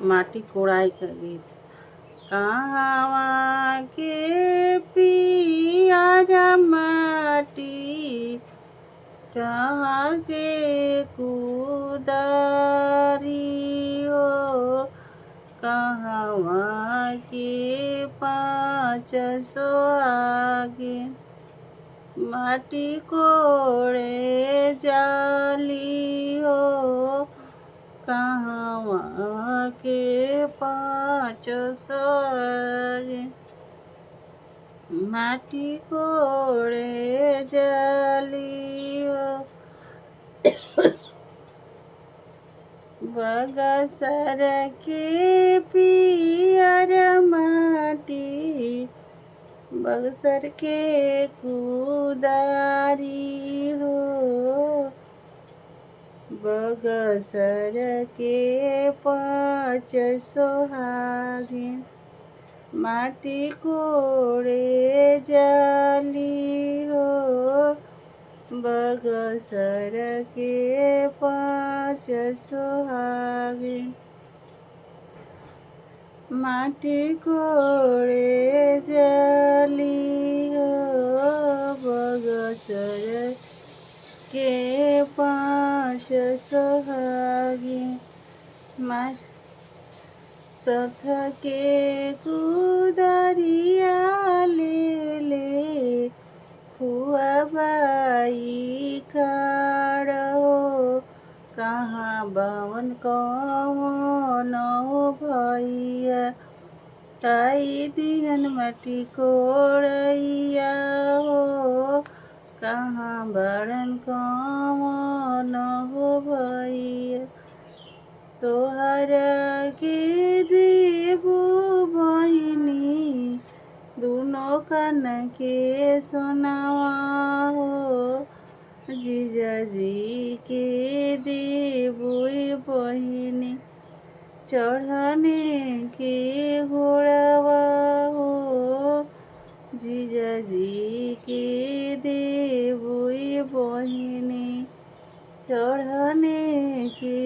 माटी कोड़ाई का गीत। कहवा के पिया माटी, कहाँ के कुदारी हो, कहवा के पाँच सोहागिन माटी कोड़े जाली हो, कहवा के पाँच सोहागिन माटी कोड़े जाली हो। बगसर के पियर माटी, बगसर के कुदारी हो, बगसर के पाँच सोहागिन माटी कोड़े जाली हो, बगसर के पाँच सोहागिन माटी कोड़े जाली हो, बगसर के पाँच सोहागिन सथ के कुदरिया ले ले खुआ बाई खाड़ो, कहाँ बावन कौन भैया ताई दिहन माटी कोड़ैया हो, कहाँ बड़न कौन भैया तोहरा के देबो बहिनी दुनो कान के सोनावा हो, जीजाजी के देबो बहिनी चढ़ने के घोड़ावा हो, जीजाजी के देबो बहिनी चढ़ने के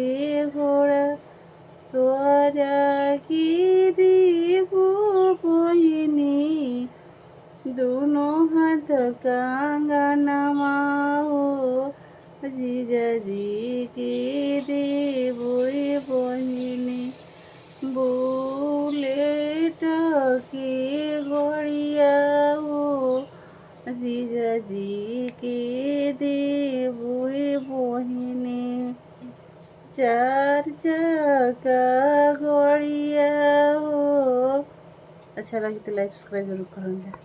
घोड़ा तोहरा की देबो बहिनी दोनों हाथ कंगनवा हो, जीजाजी के देबो बहिनी बुलेट के घोड़िया हो, जीजाजी के देबो बहिनी चार चक्का घोड़िया हो। अच्छा लगी तो लाइक सब्सक्राइब जरूर करेंगे।